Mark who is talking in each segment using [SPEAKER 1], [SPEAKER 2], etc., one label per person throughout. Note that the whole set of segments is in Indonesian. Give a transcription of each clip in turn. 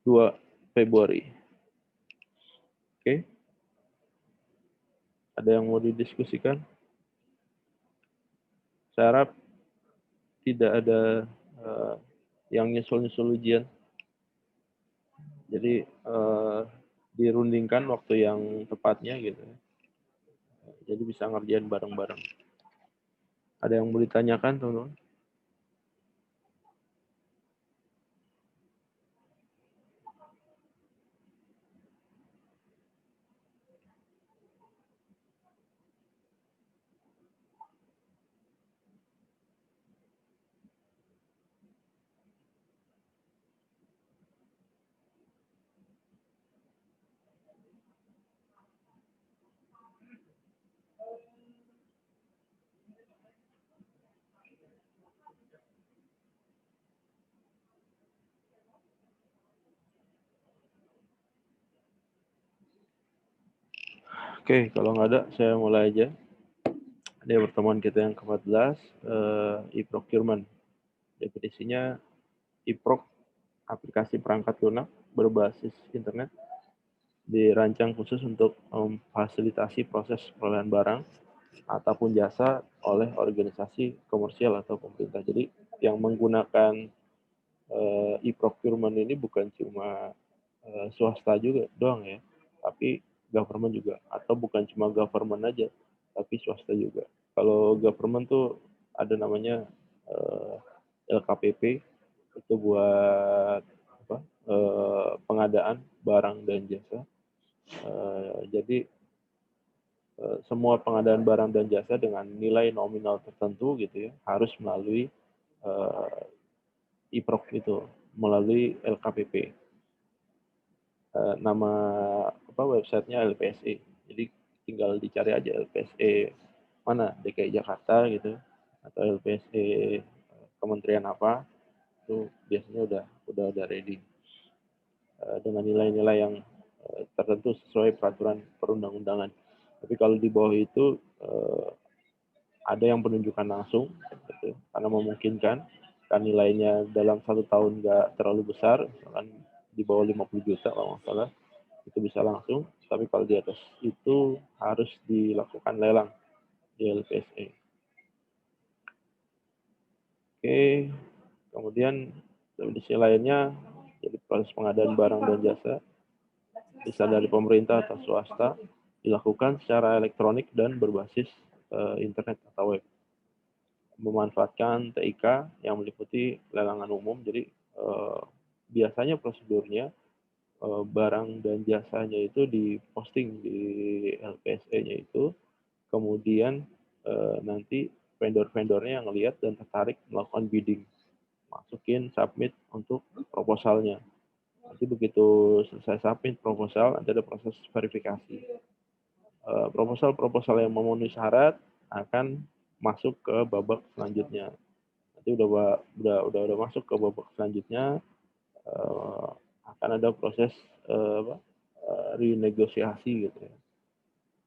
[SPEAKER 1] 2 Februari. Oke, ada yang mau didiskusikan? Saya harap tidak ada yang nyusul-nyusul ujian. Jadi dirundingkan waktu yang tepatnya gitu. Jadi bisa ngerjain bareng-bareng. Ada yang mau ditanyakan, teman-teman? Oke, kalau nggak ada, saya mulai aja. Ini pertemuan kita yang ke-14, e-procurement. Definisinya, e-proc, aplikasi perangkat lunak berbasis internet, dirancang khusus untuk memfasilitasi proses perolehan barang ataupun jasa oleh organisasi komersial atau pemerintah. Jadi, yang menggunakan e-procurement ini bukan cuma swasta juga doang ya, tapi government juga, atau bukan cuma government aja, tapi swasta juga. Kalau government tuh ada namanya LKPP, itu buat apa, pengadaan barang dan jasa. Jadi semua pengadaan barang dan jasa dengan nilai nominal tertentu gitu ya harus melalui e-proc itu, melalui LKPP. Nama websitenya LPSE. Jadi tinggal dicari aja LPSE mana, DKI Jakarta gitu, atau LPSE kementerian apa, itu biasanya udah ready dengan nilai-nilai yang tertentu sesuai peraturan perundang-undangan. Tapi kalau di bawah itu ada yang penunjukan langsung, gitu, karena memungkinkan, kan nilainya dalam 1 tahun nggak terlalu besar, misalkan di bawah 50 juta kalau nggak salah, itu bisa langsung. Tapi kalau di atas itu harus dilakukan lelang di LPSE. Oke, kemudian definisi lainnya, jadi proses pengadaan barang dan jasa bisa dari pemerintah atau swasta dilakukan secara elektronik dan berbasis internet atau web, memanfaatkan TIK yang meliputi lelangan umum. Jadi biasanya prosedurnya barang dan jasanya itu diposting di LPSE-nya itu, kemudian nanti vendor-vendornya yang ngelihat dan tertarik melakukan bidding, masukin submit untuk proposalnya. Nanti begitu selesai submit proposal, nanti ada proses verifikasi. Proposal-proposal yang memenuhi syarat akan masuk ke babak selanjutnya. Nanti udah masuk ke babak selanjutnya, akan ada proses renegosiasi gitu ya.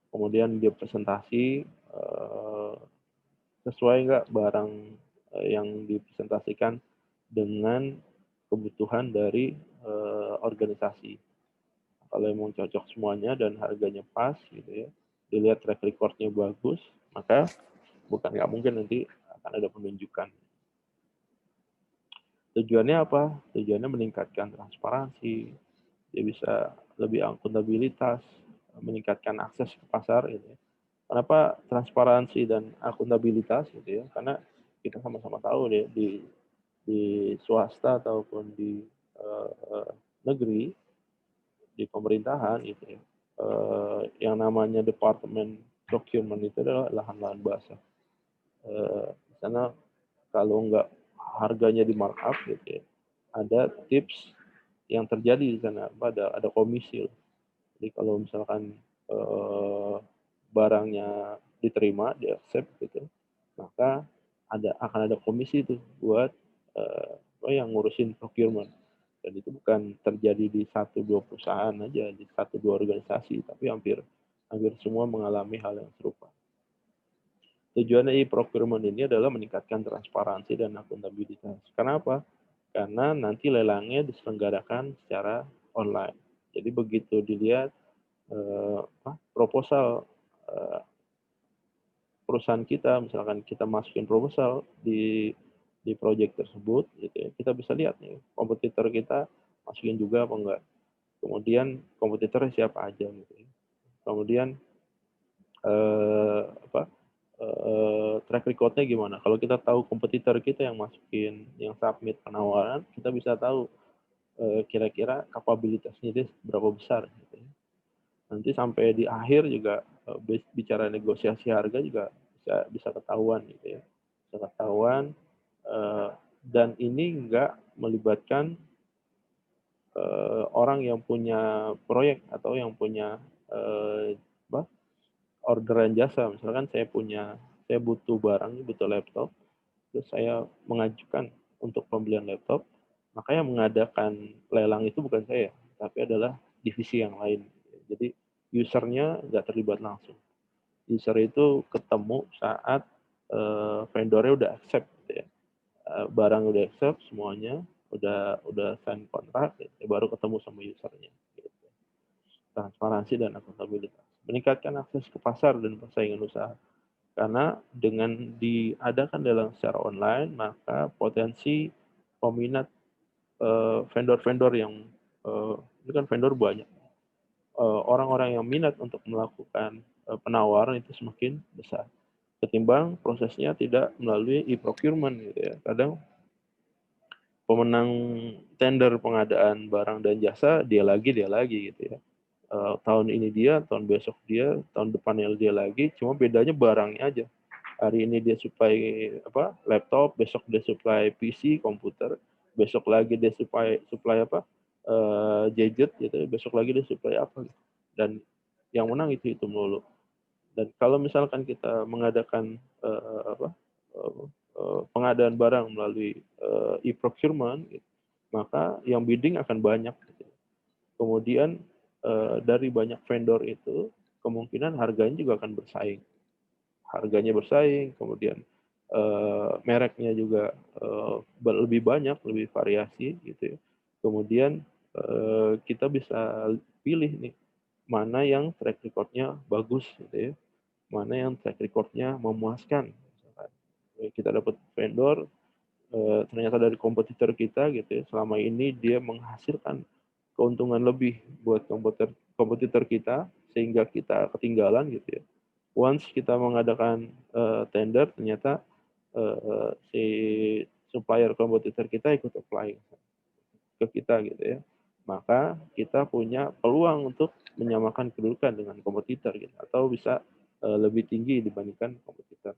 [SPEAKER 1] Kemudian dia presentasi sesuai nggak barang yang dipresentasikan dengan kebutuhan dari organisasi. Kalau emang cocok semuanya dan harganya pas gitu ya, dilihat track record-nya bagus, maka bukan nggak mungkin nanti akan ada penunjukan. Tujuannya apa? Tujuannya meningkatkan transparansi, dia bisa lebih akuntabilitas, meningkatkan akses ke pasar gitu ya. Kenapa transparansi dan akuntabilitas gitu ya? Karena kita sama-sama tahu deh di swasta ataupun di negeri, di pemerintahan gitu ya, yang namanya departemen procurement itu adalah lahan-lahan basah. Di sana kalau nggak harganya di markup gitu ya, ada tips yang terjadi di sana, ada komisi. Jadi kalau misalkan barangnya diterima, di accept gitu, maka akan ada komisi itu buat yang ngurusin procurement. Dan itu bukan terjadi di 1-2 perusahaan aja, di 1-2 organisasi, tapi hampir semua mengalami hal yang serupa. Tujuannya e-procurement ini adalah meningkatkan transparansi dan akuntabilitas. Kenapa? karena nanti lelangnya diselenggarakan secara online. Jadi begitu dilihat proposal perusahaan kita, misalkan kita masukin proposal di project tersebut, gitu ya, kita bisa lihat nih kompetitor kita masukin juga apa enggak. Kemudian kompetitornya siapa aja, gitu ya. Kemudian track recordnya gimana. Kalau kita tahu kompetitor kita yang masukin, yang submit penawaran, kita bisa tahu kira-kira kapabilitasnya dia berapa besar. Gitu ya. Nanti sampai di akhir juga bicara negosiasi harga juga bisa ketahuan gitu ya, bisa ketahuan dan ini enggak melibatkan orang yang punya proyek atau yang punya orderan jasa. Misalkan saya butuh barang, butuh laptop, terus saya mengajukan untuk pembelian laptop, maka yang mengadakan lelang itu bukan saya, tapi adalah divisi yang lain. Jadi usernya nggak terlibat langsung. User itu ketemu saat vendornya udah accept, gitu ya. Barang udah accept semuanya, udah sign kontrak, gitu, baru ketemu sama usernya. Gitu. Transparansi dan akuntabilitas. Meningkatkan akses ke pasar dan persaingan usaha. Karena dengan diadakan lelang secara online, maka potensi peminat vendor-vendor yang ini kan vendor banyak, orang-orang yang minat untuk melakukan penawaran itu semakin besar ketimbang prosesnya tidak melalui e-procurement gitu ya. Kadang pemenang tender pengadaan barang dan jasa dia lagi gitu ya. Tahun ini dia, tahun besok dia, tahun depannya dia lagi, cuma bedanya barangnya aja. Hari ini dia supply laptop, besok dia supply PC, komputer, besok lagi dia supply gadget gitu, besok lagi dia supply apa gitu. Dan yang menang itu melulu. Dan kalau misalkan kita mengadakan pengadaan barang melalui e-procurement, gitu, maka yang bidding akan banyak. Gitu. Kemudian dari banyak vendor itu, kemungkinan harganya juga akan bersaing. Harganya bersaing, kemudian mereknya juga lebih banyak, lebih variasi, gitu ya. Kemudian kita bisa pilih nih mana yang track record-nya bagus, gitu ya, mana yang track record-nya memuaskan. Misalkan kita dapat vendor ternyata dari kompetitor kita gitu ya, selama ini dia menghasilkan keuntungan lebih buat kompetitor kita sehingga kita ketinggalan gitu ya. Once kita mengadakan tender, ternyata si supplier kompetitor kita ikut apply ke kita gitu ya. Maka kita punya peluang untuk menyamakan kedudukan dengan kompetitor gitu, atau bisa lebih tinggi dibandingkan kompetitor.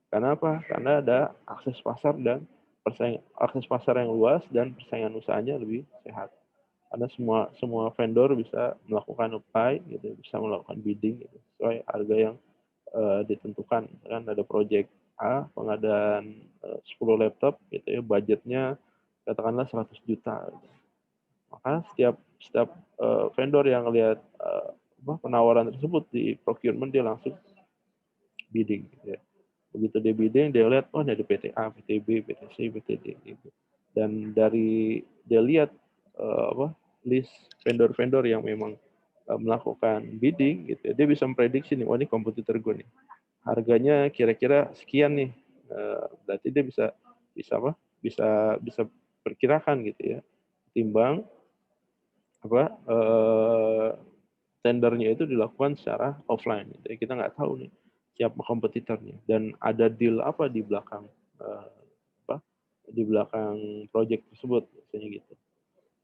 [SPEAKER 1] Karena apa? Karena ada akses pasar dan akses pasar yang luas dan persaingan usahanya lebih sehat. Karena semua vendor bisa melakukan apply gitu, bisa melakukan bidding gitu, sesuai harga yang ditentukan. Kan ada project A pengadaan 10 laptop gitu ya, budgetnya katakanlah 100 juta. Gitu. Maka setiap vendor yang lihat penawaran tersebut di procurement dia langsung bidding gitu ya. Begitu dia bidding, dia lihat, oh ini ada PT A, PT B, PT C, PT D. Gitu. Dan dari dia lihat list vendor-vendor yang memang melakukan bidding, gitu, dia bisa memprediksi nih, oh ini kompetitor gue nih, harganya kira-kira sekian nih, berarti dia bisa perkirakan gitu ya, timbang tendernya itu dilakukan secara offline. Jadi kita nggak tahu nih siapa kompetitornya dan ada deal apa di belakang di belakang proyek tersebut biasanya gitu.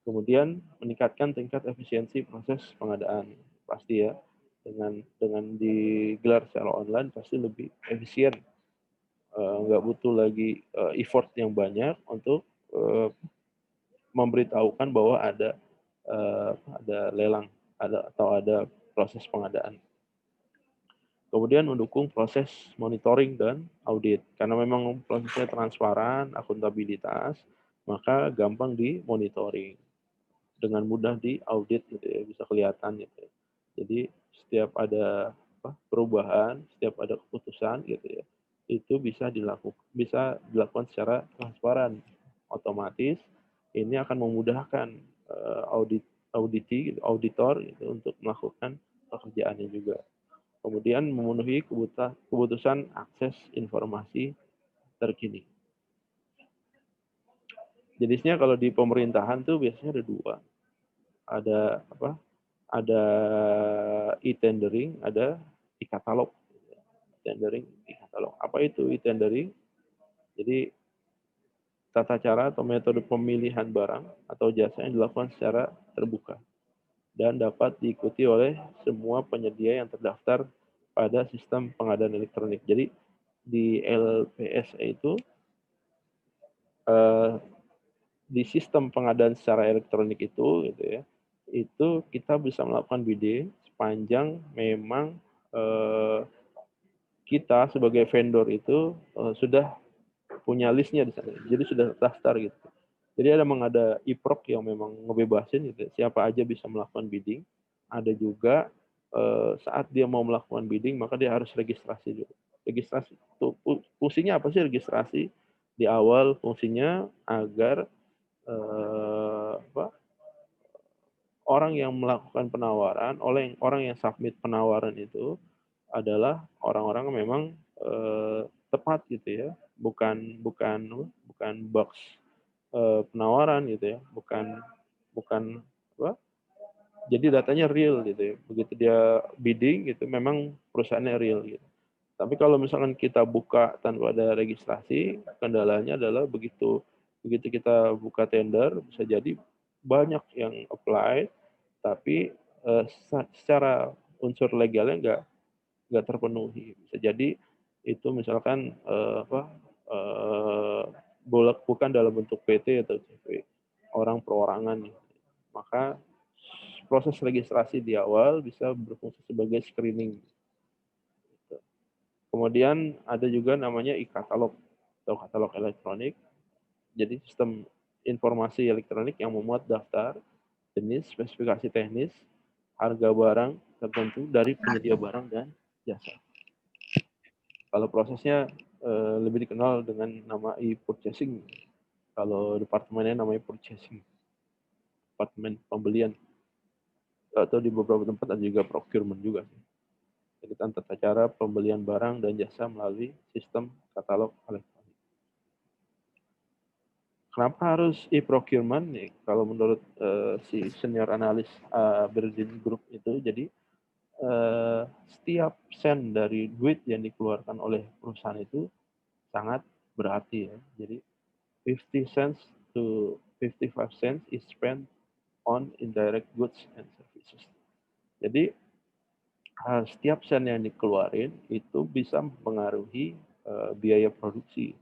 [SPEAKER 1] Kemudian meningkatkan tingkat efisiensi proses pengadaan pasti ya, dengan digelar secara online pasti lebih efisien, nggak butuh lagi effort yang banyak untuk memberitahukan bahwa ada lelang atau ada proses pengadaan. Kemudian mendukung proses monitoring dan audit. Karena memang prosesnya transparan, akuntabilitas, maka gampang dimonitoring. Dengan mudah diaudit gitu ya, bisa kelihatan gitu ya. Jadi setiap ada perubahan, setiap ada keputusan gitu ya, itu bisa dilakukan secara transparan, otomatis ini akan memudahkan auditor gitu, untuk melakukan pekerjaannya juga. Kemudian memenuhi kebutuhan akses informasi terkini. Jenisnya kalau di pemerintahan tuh biasanya ada dua. Ada apa? Ada e-tendering, ada e-katalog. Tendering, e-katalog. Apa itu e-tendering? Jadi tata cara atau metode pemilihan barang atau jasa yang dilakukan secara terbuka dan dapat diikuti oleh semua penyedia yang terdaftar pada sistem pengadaan elektronik. Jadi di LPSE itu eh, di sistem pengadaan secara elektronik itu gitu ya, itu kita bisa melakukan bidding sepanjang memang kita sebagai vendor itu sudah punya listnya di sana. Jadi sudah terdaftar gitu. Jadi ada e-proc yang memang ngebebasin gitu. Siapa aja bisa melakukan bidding. Ada juga saat dia mau melakukan bidding maka dia harus registrasi dulu. Registrasi itu fungsinya apa sih registrasi? Di awal fungsinya agar orang yang melakukan penawaran, oleh orang yang submit penawaran itu adalah orang-orang yang memang tepat gitu ya, bukan bukan bukan box penawaran gitu ya, bukan bukan apa? Jadi datanya real gitu ya. Begitu dia bidding gitu, memang perusahaannya real gitu. Tapi kalau misalkan kita buka tanpa ada registrasi, kendalanya adalah begitu begitu kita buka tender bisa jadi banyak yang apply, tapi secara unsur legalnya nggak terpenuhi. Bisa jadi itu misalkan bukan dalam bentuk PT atau CV, orang perorangan. Maka proses registrasi di awal bisa berfungsi sebagai screening. Kemudian ada juga namanya e-katalog atau katalog elektronik. Jadi sistem informasi elektronik yang memuat daftar, jenis, spesifikasi teknis, harga barang tertentu dari penyedia barang dan jasa. Kalau prosesnya lebih dikenal dengan nama e-purchasing. Kalau departemennya namanya purchasing, departemen pembelian. Atau di beberapa tempat ada juga procurement juga. Jadi tata cara pembelian barang dan jasa melalui sistem katalog elektronik. Kenapa harus e-procurement nih? Kalau menurut si senior analis Berdin Group itu, jadi setiap sen dari duit yang dikeluarkan oleh perusahaan itu sangat berarti ya. Jadi 50 cents to 55 cents is spent on indirect goods and services. Jadi setiap sen yang dikeluarin itu bisa mempengaruhi biaya produksi.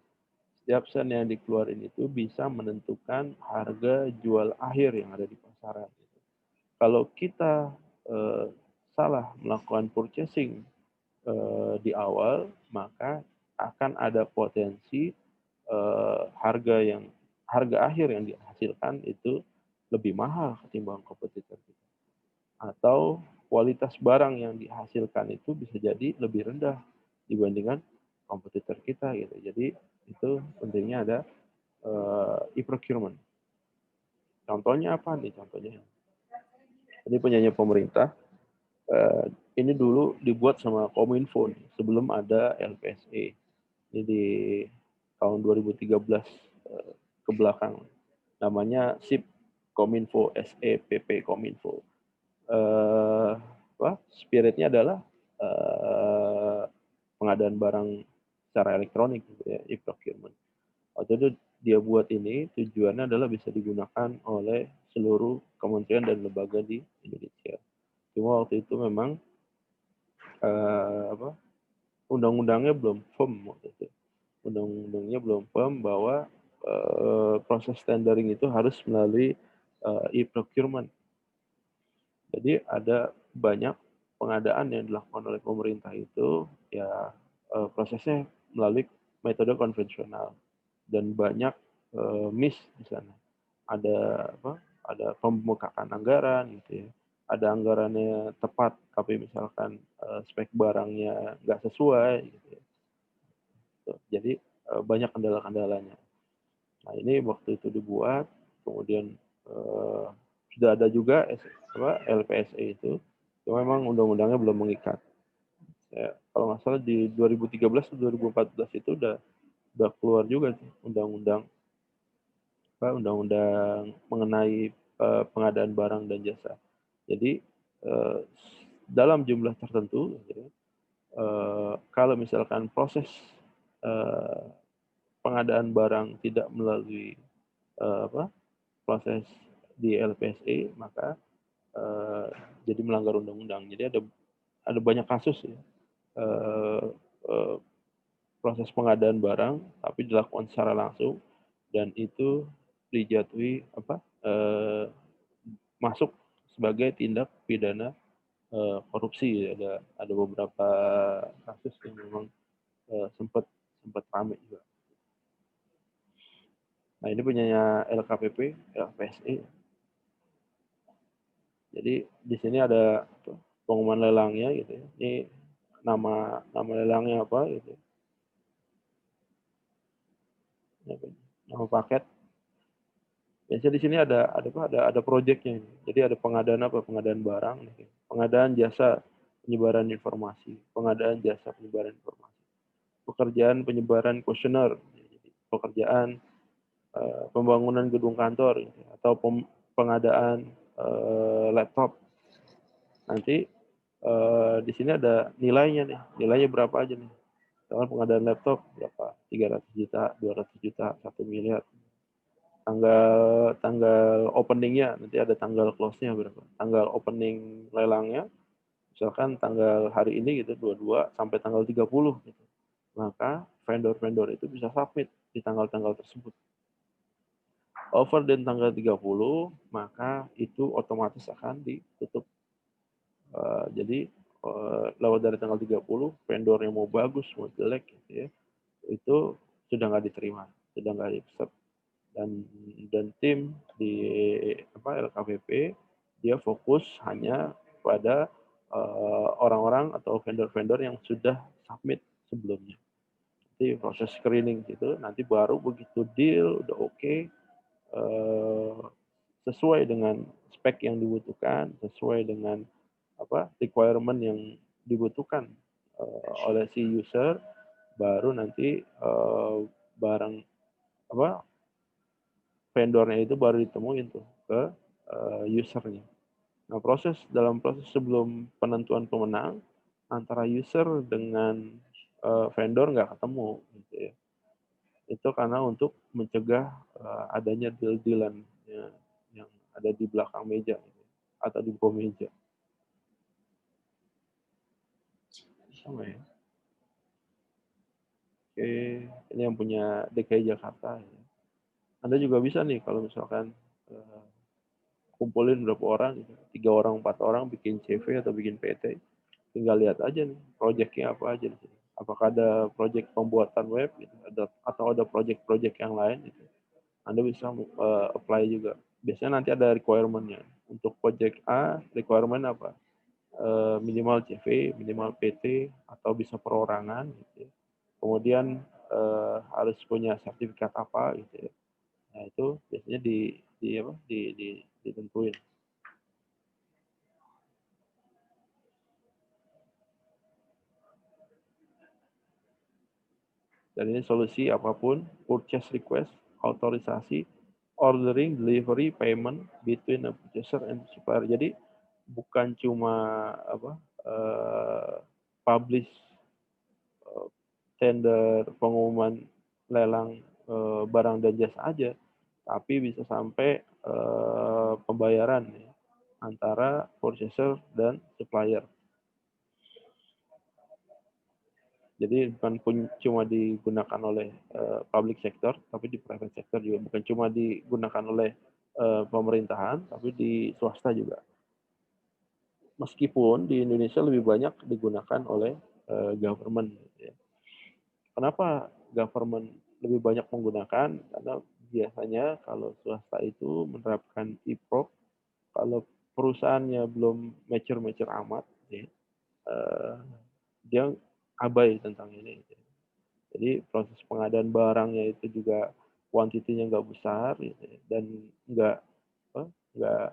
[SPEAKER 1] Setiap sen yang dikeluarin itu bisa menentukan harga jual akhir yang ada di pasaran. Kalau kita salah melakukan purchasing di awal, maka akan ada potensi harga akhir yang dihasilkan itu lebih mahal ketimbang kompetitor kita. Atau kualitas barang yang dihasilkan itu bisa jadi lebih rendah dibandingkan kompetitor kita gitu. Jadi itu pentingnya ada e-procurement. Contohnya apa nih? Contohnya ini penyanyi pemerintah. Ini dulu dibuat sama Kominfo sebelum ada LPSE. Ini di tahun 2013 ke belakang. Namanya SIP Kominfo, SEPP Kominfo. Spiritnya adalah pengadaan barang secara elektronik, gitu ya, e-procurement. Waktu itu dia buat ini tujuannya adalah bisa digunakan oleh seluruh kementerian dan lembaga di Indonesia. Cuma waktu itu memang undang-undangnya belum firm waktu itu. Undang-undangnya belum firm bahwa proses tendering itu harus melalui e-procurement. Jadi ada banyak pengadaan yang dilakukan oleh pemerintah itu ya prosesnya melalui metode konvensional dan banyak miss di sana. Ada pembengkakan anggaran gitu ya. Ada anggarannya tepat tapi misalkan spek barangnya nggak sesuai gitu ya. Jadi banyak kendala-kendalanya. Nah ini waktu itu dibuat kemudian sudah ada juga LPSE itu, cuma memang undang-undangnya belum mengikat. Kalau nggak salah di 2013 atau 2014 itu udah keluar juga sih undang-undang mengenai pengadaan barang dan jasa. Jadi dalam jumlah tertentu, kalau misalkan proses pengadaan barang tidak melalui proses di LPSE, maka jadi melanggar undang-undang. Jadi ada banyak kasus ya, proses pengadaan barang tapi dilakukan secara langsung dan itu dijatuhi masuk sebagai tindak pidana korupsi. Ada beberapa kasus yang memang sempat ramai juga. Nah, ini punyanya LKPP, LPSE. Jadi di sini ada pengumuman lelangnya gitu ya. Ini nama lelangnya apa gitu. Nama paket. Biasanya di sini ada proyeknya. Jadi ada pengadaan barang, pengadaan jasa penyebaran informasi, pengadaan jasa penyebaran informasi, pekerjaan penyebaran kuesioner, pekerjaan pembangunan gedung kantor atau pengadaan laptop. Nanti di sini ada nilainya nih, nilainya berapa aja nih. Misalkan pengadaan laptop berapa? 300 juta, 200 juta, 1 miliar. Tanggal openingnya nanti ada tanggal close-nya berapa, tanggal opening lelangnya misalkan tanggal hari ini gitu 22 sampai tanggal 30 gitu, maka vendor itu bisa submit di tanggal-tanggal tersebut. Over dan tanggal 30 maka itu otomatis akan ditutup. Jadi lewat dari tanggal 30 vendor yang mau bagus mau jelek gitu ya, itu sudah nggak diterima, sudah nggak di-accept. Dan tim di LKPP dia fokus hanya pada orang-orang atau vendor-vendor yang sudah submit sebelumnya. Jadi proses screening gitu, nanti baru begitu deal udah oke, sesuai dengan spek yang dibutuhkan, sesuai dengan requirement yang dibutuhkan oleh si user, baru nanti barang vendornya itu baru ditemuin tuh ke usernya. Nah, dalam proses sebelum penentuan pemenang antara user dengan vendor nggak ketemu, gitu ya. Itu karena untuk mencegah adanya deal-dealan yang ada di belakang meja gitu, atau di bawah meja. Sama ya. Oke, ini yang punya DKI Jakarta. Ya. Anda juga bisa nih kalau misalkan kumpulin berapa orang, 3 orang, 4 orang bikin CV atau bikin PT, tinggal lihat aja nih proyeknya apa aja. Apakah ada proyek pembuatan web, gitu, atau ada proyek-proyek yang lain. Gitu. Anda bisa apply juga. Biasanya nanti ada requirement-nya. Untuk proyek A, requirement apa? Minimal CV, minimal PT, atau bisa perorangan. Gitu. Kemudian harus punya sertifikat apa gitu ya. Nah, itu biasanya ditentuin. Dan ini solusi apapun, purchase request, autorisasi, ordering, delivery, payment between a purchaser and supplier. Jadi bukan cuma publish tender, pengumuman lelang barang dan jasa aja, tapi bisa sampai pembayaran ya, antara purchaser dan supplier. Jadi bukan cuma digunakan oleh public sector, tapi di private sector juga. Bukan cuma digunakan oleh pemerintahan, tapi di swasta juga. Meskipun di Indonesia lebih banyak digunakan oleh government. Ya. Kenapa government lebih banyak menggunakan? Karena biasanya kalau swasta itu menerapkan e-prok, kalau perusahaannya belum mature amat, ya, dia abai tentang ini. Jadi proses pengadaan barangnya itu juga kuantitinya nggak besar gitu ya, dan nggak apa, nggak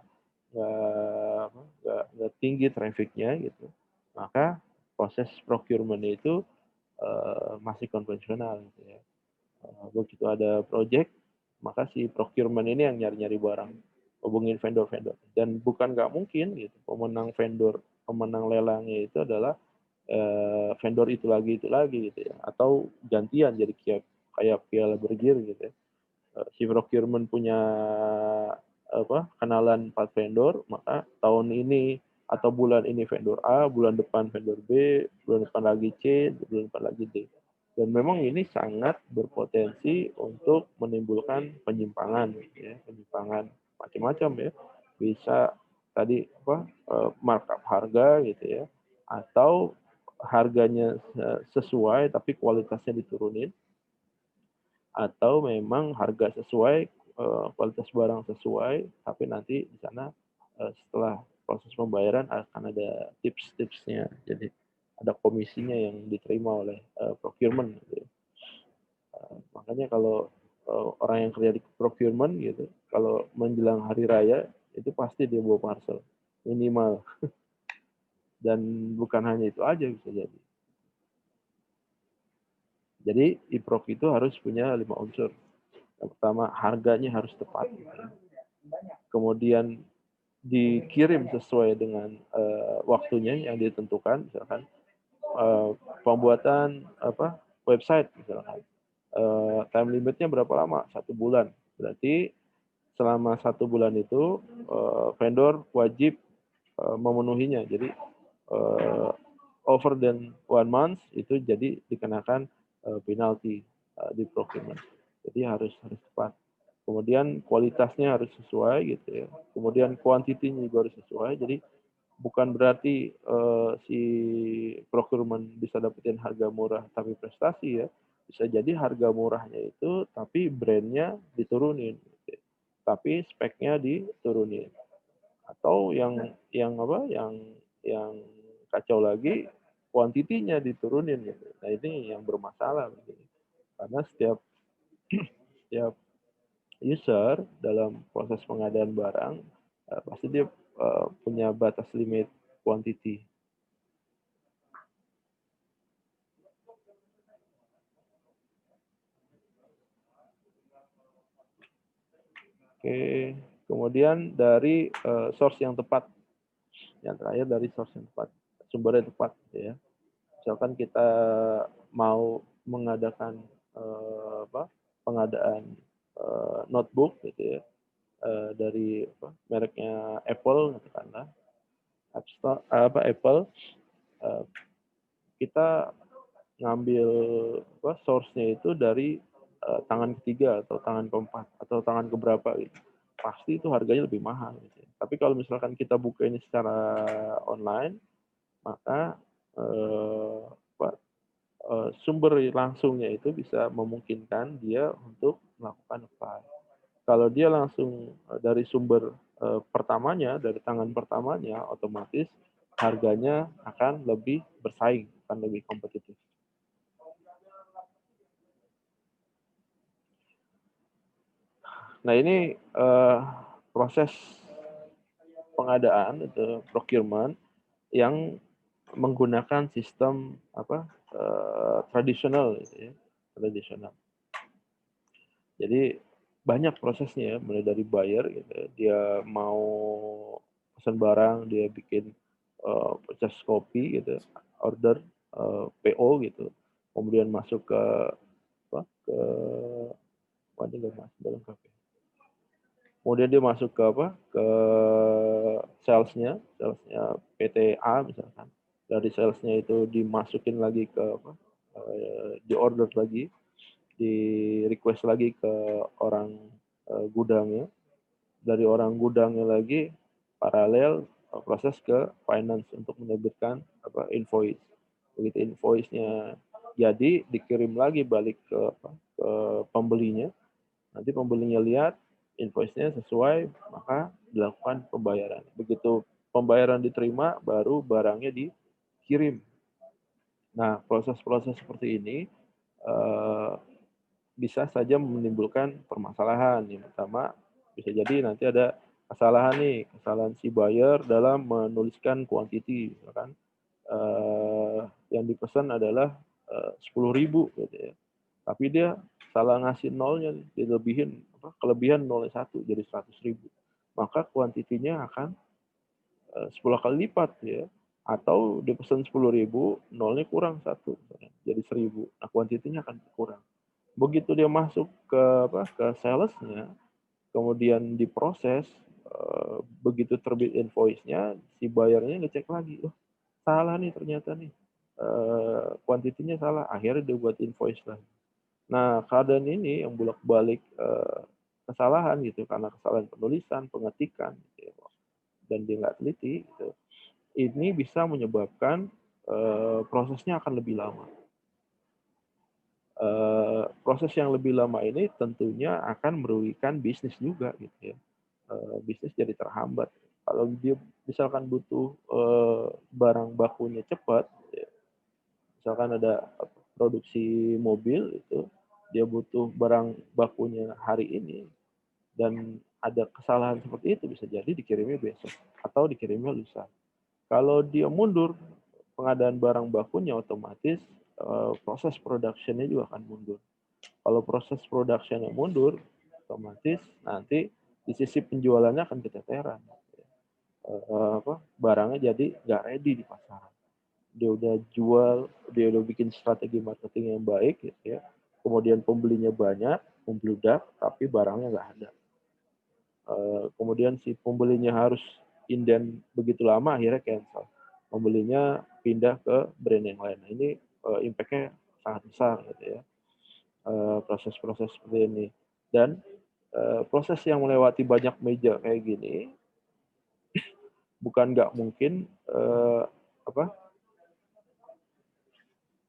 [SPEAKER 1] nggak tinggi traffic-nya gitu, maka proses procurement itu masih konvensional gitu ya. Begitu ada project, maka si procurement ini yang nyari-nyari barang, hubungin vendor-vendor. Dan bukan nggak mungkin gitu, pemenang lelangnya itu adalah vendor itu lagi gitu ya, atau gantian jadi kayak Piala Bergir gitu ya. Si procurement punya kenalan 4 vendor, maka tahun ini atau bulan ini vendor A, bulan depan vendor B, bulan depan lagi C, bulan depan lagi D. Dan memang ini sangat berpotensi untuk menimbulkan penyimpangan, ya, penyimpangan macam-macam ya. Bisa tadi markup harga gitu ya, atau harganya sesuai tapi kualitasnya diturunin, atau memang harga sesuai, kualitas barang sesuai, tapi nanti di sana setelah proses pembayaran akan ada tips-tipsnya. Jadi ada komisinya yang diterima oleh procurement gitu ya. Makanya kalau orang yang kerja di procurement gitu, kalau menjelang hari raya itu pasti dia bawa parcel minimal. Dan bukan hanya itu aja bisa jadi. Jadi e-proc itu harus punya 5 unsur. Yang pertama, harganya harus tepat. Kemudian dikirim sesuai dengan waktunya yang ditentukan, misalkan pembuatan website misalkan. Time limitnya berapa lama? 1 bulan. Berarti selama 1 bulan itu vendor wajib memenuhinya. Jadi over than 1 month itu jadi dikenakan penalti di procurement. Jadi harus tepat. Kemudian kualitasnya harus sesuai gitu ya. Kemudian kuantitinya juga harus sesuai. Jadi bukan berarti si procurement bisa dapetin harga murah tapi prestasi ya. Bisa jadi harga murahnya itu tapi brandnya diturunin, gitu ya. Tapi speknya diturunin. Atau yang kacau lagi kuantitinya diturunin gitu. Nah ini yang bermasalah begini. Karena setiap user dalam proses pengadaan barang pasti dia punya batas limit quantity. Oke, kemudian dari source yang tepat. Yang terakhir dari source yang tepat, sumber yang tepat ya. Misalkan kita mau mengadakan pengadaan notebook gitu ya, dari mereknya Apple katakanlah, Apple, kita ngambil source-nya itu dari tangan ketiga atau tangan keempat atau tangan keberapa gitu. Pasti itu harganya lebih mahal gitu. Tapi kalau misalkan kita buka ini secara online, maka sumber langsungnya itu bisa memungkinkan dia untuk melakukan apply. Kalau dia langsung dari sumber pertamanya, dari tangan pertamanya, otomatis harganya akan lebih bersaing, akan lebih kompetitif. Nah ini proses pengadaan itu procurement yang menggunakan sistem tradisional, gitu ya, tradisional. Jadi banyak prosesnya ya, mulai dari buyer gitu, dia mau pesan barang, dia bikin purchase copy gitu, order PO gitu, kemudian masuk ke ke mana nggak masuk dalam kafe. Kemudian dia masuk ke salesnya PTA misalkan. Dari salesnya itu dimasukin lagi ke di order lagi, di request lagi ke orang gudangnya. Dari orang gudangnya lagi paralel proses ke finance untuk menerbitkan invoice. Begitu invoice-nya jadi dikirim lagi balik ke pembelinya. Nanti pembelinya lihat invoice-nya sesuai, maka dilakukan pembayaran. Begitu pembayaran diterima, baru barangnya dikirim. Nah, proses-proses seperti ini bisa saja menimbulkan permasalahan. Yang pertama, bisa jadi nanti ada kesalahan si buyer dalam menuliskan quantity, misalkan yang dipesan adalah 10.000 gitu ya. Tapi dia salah ngasih nolnya, dilebihin kelebihan nolnya 1 jadi 100.000. Maka kuantitinya akan 10 kali lipat ya. Atau dipesan 10.000, nolnya kurang 1, jadi 1.000. Nah, kuantitinya akan berkurang. Begitu dia masuk ke salesnya, kemudian diproses, begitu terbit invoice-nya, si bayarnya ngecek lagi, oh salah nih ternyata nih, kuantitinya salah, akhirnya dia buat invoice lagi. Nah, keadaan ini yang bolak-balik kesalahan gitu, karena kesalahan penulisan, pengetikan, gitu ya, dan dia nggak teliti, gitu, ini bisa menyebabkan prosesnya akan lebih lama. Proses yang lebih lama ini tentunya akan merugikan bisnis juga gitu ya. Bisnis jadi terhambat. Kalau dia misalkan butuh barang bakunya cepat, ya, misalkan ada produksi mobil itu, dia butuh barang bakunya hari ini dan ada kesalahan seperti itu, bisa jadi dikirimnya besok atau dikirimnya lusa. Kalau dia mundur pengadaan barang bakunya, otomatis proses production-nya juga akan mundur. Kalau proses production-nya mundur, otomatis nanti di sisi penjualannya akan keteteran. Barangnya jadi nggak ready di pasaran. Dia udah jual, dia udah bikin strategi marketing yang baik, gitu ya. Kemudian pembelinya banyak, membludak, tapi barangnya nggak ada. Kemudian si pembelinya harus inden begitu lama, akhirnya cancel. Pembelinya pindah ke brand yang lain. Nah, ini impact-nya sangat besar gitu ya. Proses-proses seperti ini. Dan proses yang melewati banyak meja kayak gini bukan nggak mungkin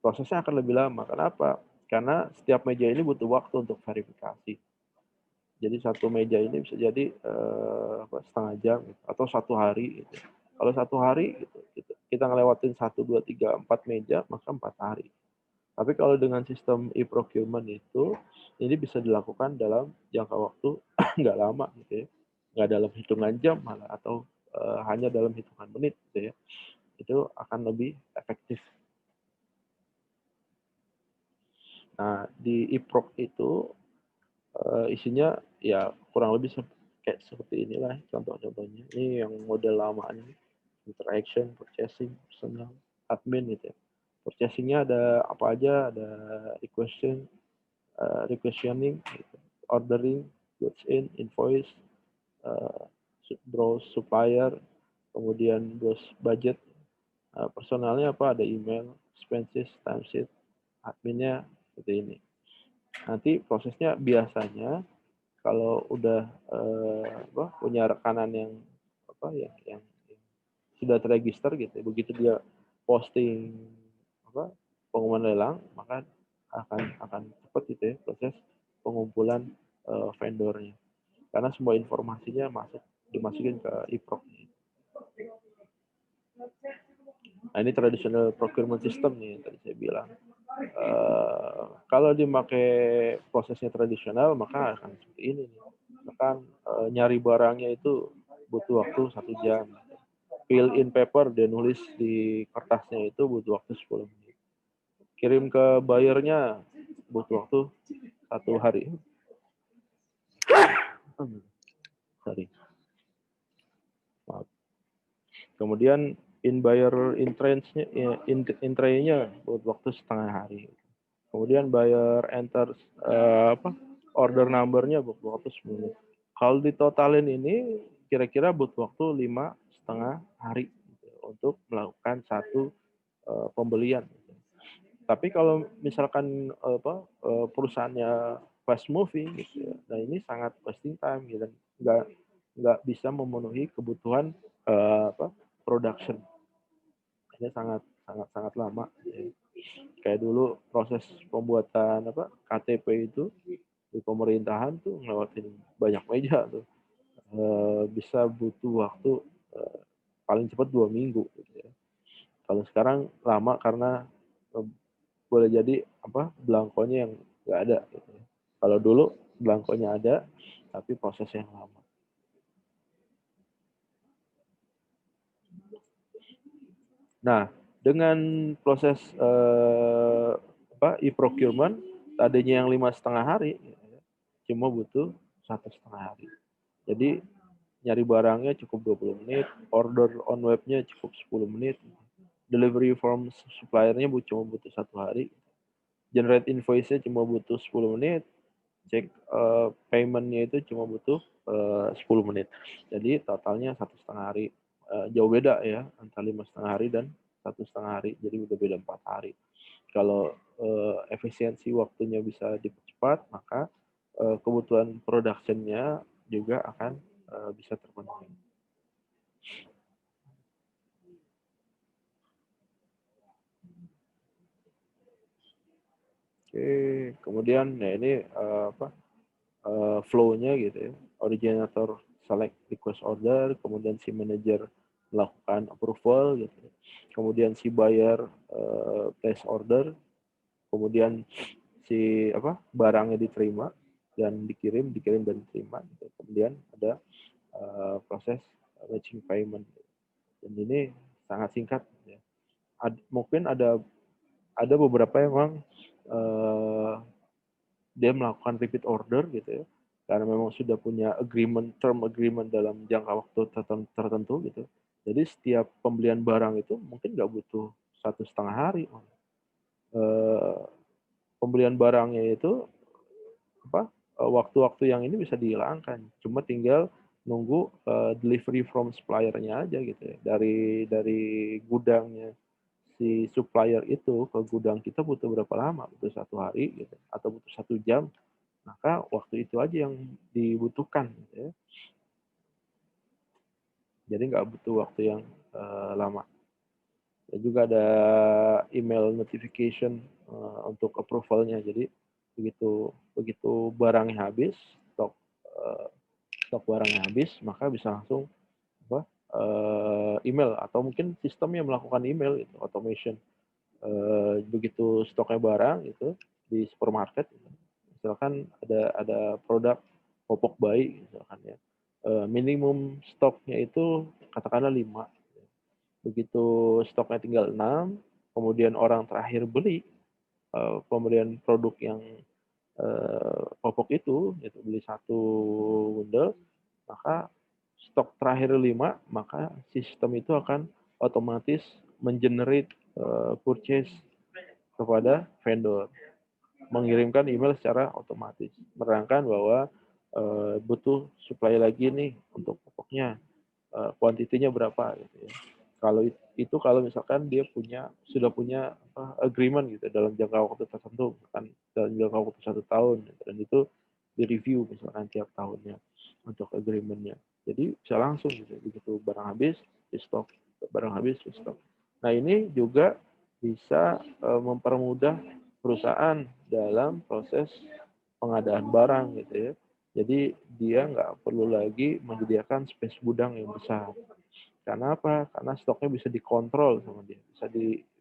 [SPEAKER 1] prosesnya akan lebih lama. Kenapa? Karena setiap meja ini butuh waktu untuk verifikasi. Jadi satu meja ini bisa jadi setengah jam gitu, atau 1 hari. Gitu. Kalau 1 hari gitu, kita ngelewatin 1, 2, 3, 4 meja, maka 4 hari. Tapi kalau dengan sistem e-procurement itu, ini bisa dilakukan dalam jangka waktu nggak lama gitu ya, nggak dalam hitungan jam malah, atau hanya dalam hitungan menit gitu ya. Itu akan lebih efektif. Nah, di e-proc itu isinya ya kurang lebih kayak seperti inilah contoh-contohnya. Ini yang model lama ini, interaction, purchasing, personal, admin gitu ya. Purchasingnya ada apa aja, ada requisitioning, gitu, ordering, goods in, invoice, browse supplier, kemudian browse budget. Personalnya apa, ada email, expenses, timesheet, adminnya seperti ini. Nanti prosesnya biasanya kalau udah punya rekanan yang yang sudah terregister gitu, begitu dia posting pengumuman lelang, maka akan cepat gitu ya proses pengumpulan vendornya, karena semua informasinya dimasukin ke e-proc. Nah, ini traditional procurement system nih yang tadi saya bilang. Kalau dipakai prosesnya tradisional, maka akan seperti ini nih. Misalkan nyari barangnya itu butuh waktu 1 jam. Fill in paper, dia nulis di kertasnya itu butuh waktu 10 menit. Kirim ke buyernya butuh waktu 1 hari. Sorry. Maaf. Kemudian in buyer entry-nya butuh waktu setengah hari. Kemudian buyer enter order number-nya butuh waktu 10 menit. Kalau ditotalin ini kira-kira butuh waktu 5,5 hari gitu, untuk melakukan satu pembelian. Tapi kalau misalkan perusahaannya fast moving gitu ya, nah ini sangat wasting time gitu, nggak bisa memenuhi kebutuhan production. Ini sangat sangat sangat lama. Ya. Kayak dulu proses pembuatan KTP itu di pemerintahan tuh ngelewatin banyak meja tuh, bisa butuh waktu paling cepat 2 minggu gitu ya. Kalau sekarang lama karena boleh jadi belangkonya yang nggak ada gitu ya. Kalau dulu blankonya ada, tapi prosesnya lama. Nah, dengan proses e-procurement, tadinya yang 5,5 hari, cuma butuh 1,5 hari. Jadi nyari barangnya cukup 20 menit, order on webnya cukup 10 menit, delivery from suppliernya cuma butuh 1 hari, generate invoice-nya cuma butuh 10 menit, cek payment-nya itu cuma butuh 10 menit. Jadi totalnya 1,5 hari. Jauh beda ya antara 5,5 hari dan 1,5 hari. Jadi udah beda 4 hari. Kalau efisiensi waktunya bisa dipercepat, maka kebutuhan production-nya juga akan bisa terpenuhi. Oke, kemudian ya ini flow-nya gitu ya. Originator select request order, kemudian si manager melakukan approval gitu. Kemudian si buyer place order, kemudian si barangnya diterima dan dikirim dan diterima gitu. Kemudian ada proses matching payment. Dan ini sangat singkat ya. Mungkin ada beberapa yang memang dia melakukan repeat order gitu ya, karena memang sudah punya term agreement dalam jangka waktu tertentu gitu. Jadi setiap pembelian barang itu mungkin nggak butuh 1,5 hari. Pembelian barangnya itu waktu-waktu yang ini bisa dihilangkan, cuma tinggal nunggu delivery from supplier-nya aja gitu ya, dari gudangnya si supplier itu ke gudang kita butuh berapa lama, butuh 1 hari gitu atau butuh 1 jam, maka waktu itu aja yang dibutuhkan gitu ya. Jadi nggak butuh waktu yang lama. Dan juga ada email notification untuk approval-nya. Jadi begitu barangnya habis, stok barangnya habis, maka bisa langsung email atau mungkin sistemnya melakukan email itu automation. Begitu stoknya barang itu di supermarket, misalkan ada produk popok bayi misalkan ya, minimum stoknya itu katakanlah 5. Begitu stoknya tinggal 6, kemudian orang terakhir beli pemberian produk yang popok itu beli 1 bundle, maka stok terakhir 5, maka sistem itu akan otomatis mengenerate purchase kepada vendor, mengirimkan email secara otomatis, menerangkan bahwa butuh supply lagi nih untuk popoknya, kuantitinya berapa gitu ya. Kalau misalkan dia sudah punya agreement gitu dalam jangka waktu tertentu, kan dalam jangka waktu 1 tahun, gitu, dan itu direview misalkan tiap tahunnya untuk agreementnya. Jadi bisa langsung gitu, begitu barang habis di stok, barang habis di stok. Nah ini juga bisa mempermudah perusahaan dalam proses pengadaan barang gitu ya. Jadi dia nggak perlu lagi menyediakan space gudang yang besar. Karena apa? Karena stoknya bisa dikontrol sama dia,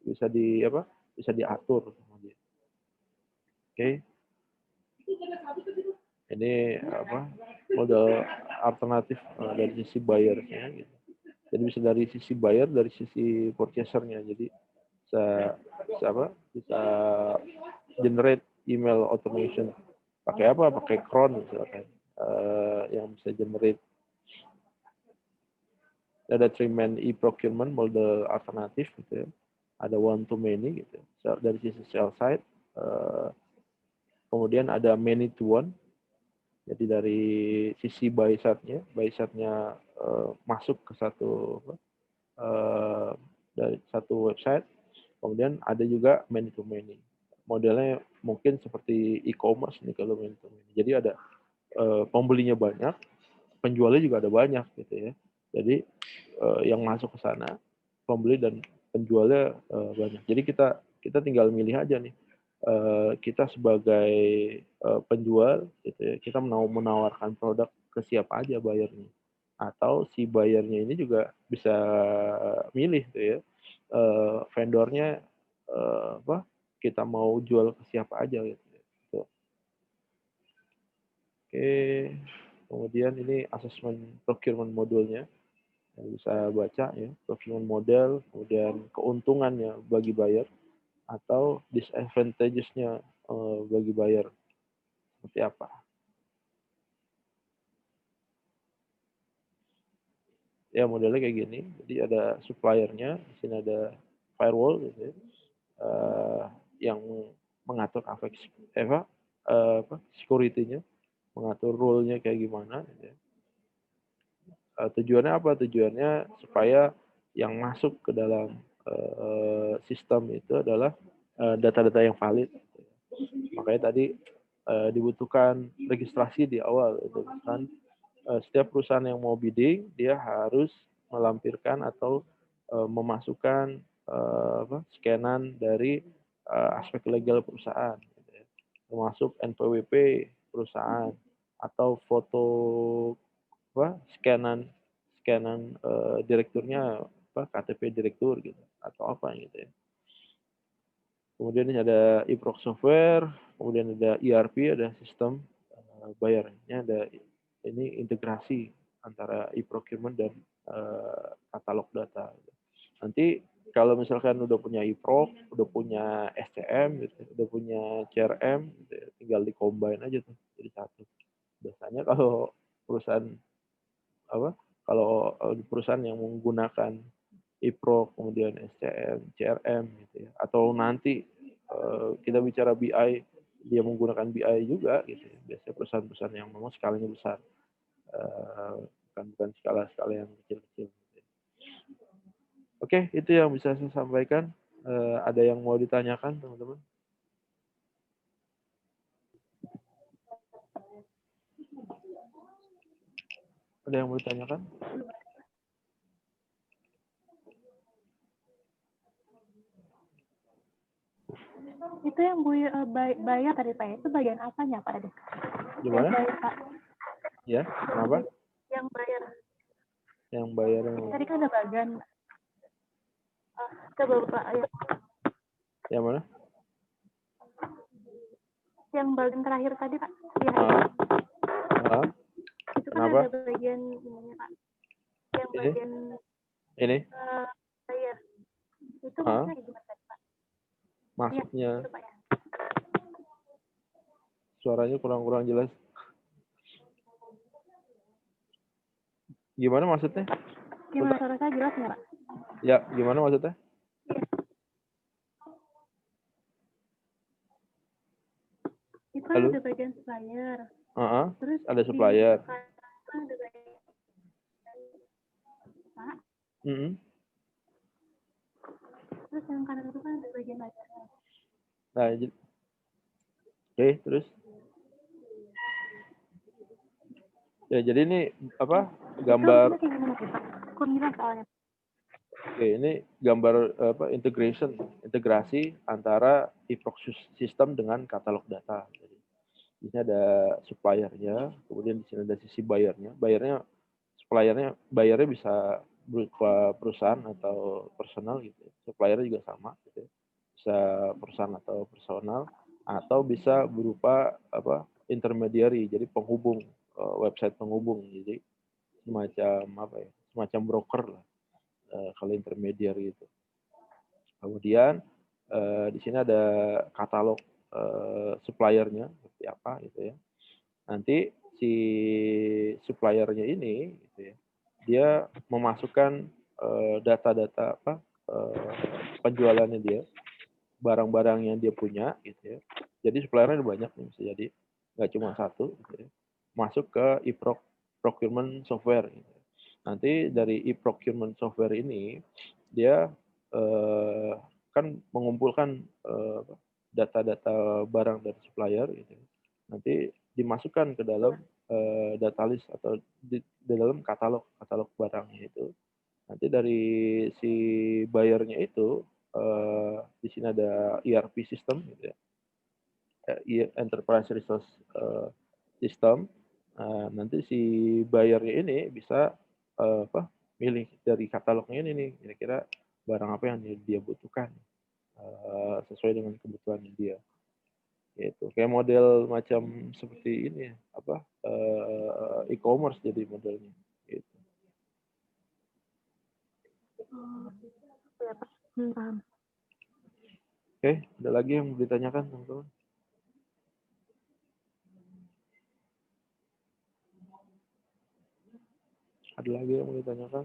[SPEAKER 1] bisa diatur sama dia. Oke, ini model alternatif dari sisi buyer-nya gitu. Jadi bisa dari sisi buyer, dari sisi purchaser-nya. Jadi bisa generate email automation. Pakai apa? Pakai cron misalkan. Yang bisa generate. Ada 3-man e-procurement model alternatif gitu ya. Ada one to many gitu. Dari sisi sell side. Kemudian ada many to one. Jadi dari sisi buy side-nya masuk ke dari satu website. Kemudian ada juga many to many. Modelnya mungkin seperti e-commerce nih kalau many to many. Jadi ada pembelinya banyak, penjualnya juga ada banyak gitu ya. Jadi yang masuk ke sana pembeli dan penjualnya banyak. Jadi kita tinggal milih aja nih. Kita sebagai penjual gitu ya, kita mau menawarkan produk ke siapa aja bayarnya. Atau si bayarnya ini juga bisa milih tuh ya, vendornya kita mau jual ke siapa aja gitu. Oke, kemudian ini asesmen procurement modulnya. Yang bisa baca ya, procurement model, kemudian keuntungannya bagi buyer atau disadvantages-nya bagi buyer seperti apa. Ya modelnya kayak gini, jadi ada suppliernya, di sini ada firewall gitu ya, yang mengatur security-nya, mengatur role-nya kayak gimana. Gitu ya. Tujuannya apa? Tujuannya supaya yang masuk ke dalam sistem itu adalah data-data yang valid. Makanya tadi dibutuhkan registrasi di awal. Itu kan setiap perusahaan yang mau bidding dia harus melampirkan atau memasukkan scanan dari aspek legal perusahaan, gitu ya. Termasuk NPWP perusahaan atau foto scanan scanan direkturnya KTP direktur gitu atau apa gitu ya. Kemudian ini ada eProc software, kemudian ada ERP, ada sistem bayarnya, ada ini integrasi antara e-procurement dan katalog data. Nanti kalau misalkan udah punya eProc, udah punya SCM, gitu, udah punya CRM, gitu, tinggal di-combine aja tuh jadi satu. Biasanya kalau perusahaan kalau perusahaan yang menggunakan eProc, kemudian SCM, CRM, gitu ya, atau nanti kita bicara BI, dia menggunakan BI juga, gitu ya. Biasanya perusahaan-perusahaan yang memang skalanya besar, bukan skala-skala yang kecil-kecil. Gitu ya. Oke, itu yang bisa saya sampaikan. Ada yang mau ditanyakan, teman-teman? Ada yang mau ditanyakan?
[SPEAKER 2] Itu yang bayar tadi Pak, itu bagian apanya Pak Ade?
[SPEAKER 1] Gimana?
[SPEAKER 2] Yang bayar Pak.
[SPEAKER 1] Ya, kenapa?
[SPEAKER 2] Yang bayar.
[SPEAKER 1] Yang bayar.
[SPEAKER 2] Tadi kan ada bagian. Coba Pak. Ya.
[SPEAKER 1] Yang mana?
[SPEAKER 2] Yang bagian terakhir tadi Pak. Ya. Itu kan
[SPEAKER 1] Kenapa?
[SPEAKER 2] ada bagian ininya Pak. Yang
[SPEAKER 1] Ini?
[SPEAKER 2] bagian
[SPEAKER 1] Ini?
[SPEAKER 2] bayar. Itu maksudnya gimana tadi Pak?
[SPEAKER 1] Maksudnya?
[SPEAKER 2] Ya, itu, Pak, ya.
[SPEAKER 1] Suaranya kurang-kurang jelas. Gimana maksudnya?
[SPEAKER 2] Gimana suara saya jelas nggak Pak?
[SPEAKER 1] Ya, gimana maksudnya?
[SPEAKER 2] Itu kan ada bagian supplier. Terus
[SPEAKER 1] ada supplier.
[SPEAKER 2] Ada bagian Pak. Terus yang kanan itu kan ada bagian bayarnya.
[SPEAKER 1] Nah, oke, terus? Ya, jadi ini apa? Gambar.
[SPEAKER 2] Itu gimana sih Pak? Kurang jelas soalnya.
[SPEAKER 1] Oke, ini gambar integrasi antara eProc system dengan katalog data. Jadi, di sini ada suppliernya, kemudian di sini ada sisi bayarnya. Bayarnya bisa berupa perusahaan atau personal gitu. Suppliernya juga sama gitu. Bisa perusahaan atau personal atau bisa berupa intermediary, jadi penghubung, website penghubung. Jadi semacam broker lah. Kalau intermediary itu. Kemudian di sini ada katalog suppliernya seperti apa gitu ya. Nanti si suppliernya ini gitu ya, dia memasukkan data-data penjualannya dia, barang-barang yang dia punya gitu ya. Jadi suppliernya ada banyak nih, bisa jadi nggak cuma satu gitu ya. Masuk ke eProc procurement software gitu. Nanti dari e-procurement software ini dia kan mengumpulkan data-data barang dari supplier gitu. Nanti dimasukkan ke dalam data list atau di dalam katalog barangnya itu. Nanti dari si bayarnya itu di sini ada ERP system gitu ya. Enterprise Resource System. Nanti si bayarnya ini bisa milih dari katalognya ini nih, kira-kira barang apa yang dia butuhkan sesuai dengan kebutuhan dia. Gitu. Kayak model macam seperti ini ya, apa e-commerce jadi modelnya. Gitu.
[SPEAKER 2] Ya, Pak. Paham.
[SPEAKER 1] Oke, ada lagi yang mau ditanyakan teman-teman? Ada lagi yang mau ditanyakan?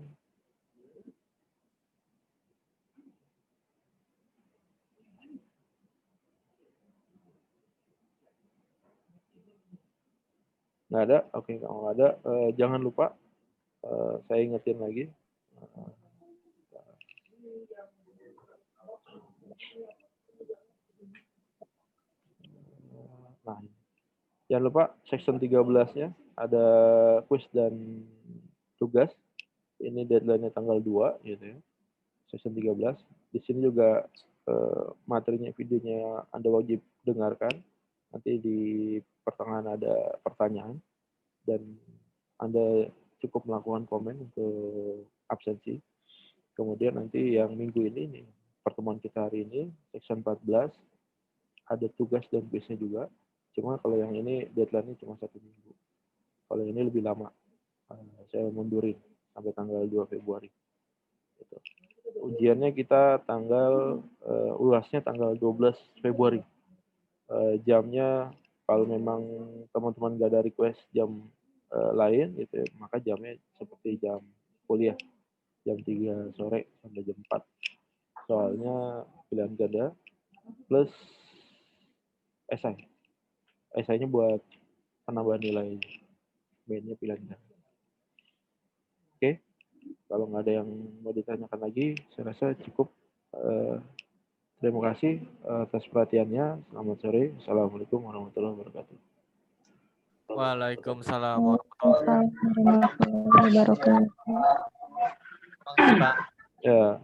[SPEAKER 1] Nggak ada? Oke, kalau nggak ada, jangan lupa saya ingetin lagi. Nah, jangan lupa section 13-nya ada quiz dan tugas. Ini deadline-nya tanggal 2 gitu ya. Section 13. Di sini juga materinya, videonya Anda wajib dengarkan. Nanti di pertengahan ada pertanyaan dan Anda cukup melakukan komen untuk absensi. Kemudian nanti yang minggu ini nih, pertemuan kita hari ini, section 14, ada tugas dan quiznya juga. Cuma kalau yang ini deadline-nya cuma 1 minggu. Kalau ini lebih lama. Saya mundurin sampai tanggal 2 Februari. Gitu. Ujiannya kita tanggal, uasnya tanggal 12 Februari. Jamnya kalau memang teman-teman nggak ada request jam lain gitu ya, maka jamnya seperti jam kuliah, jam 3 sore sampai jam 4. Soalnya pilihan ganda plus esai. Esainya buat penambahan nilai, mainnya pilihan ganda. Oke, kalau nggak ada yang mau ditanyakan lagi, saya rasa cukup. Terima kasih atas perhatiannya. Selamat sore. Assalamualaikum warahmatullahi wabarakatuh.
[SPEAKER 3] Waalaikumsalam warahmatullahi
[SPEAKER 2] Waalaikumsalam warahmatullahi wabarakatuh.
[SPEAKER 3] wabarakatuh.
[SPEAKER 1] Ya.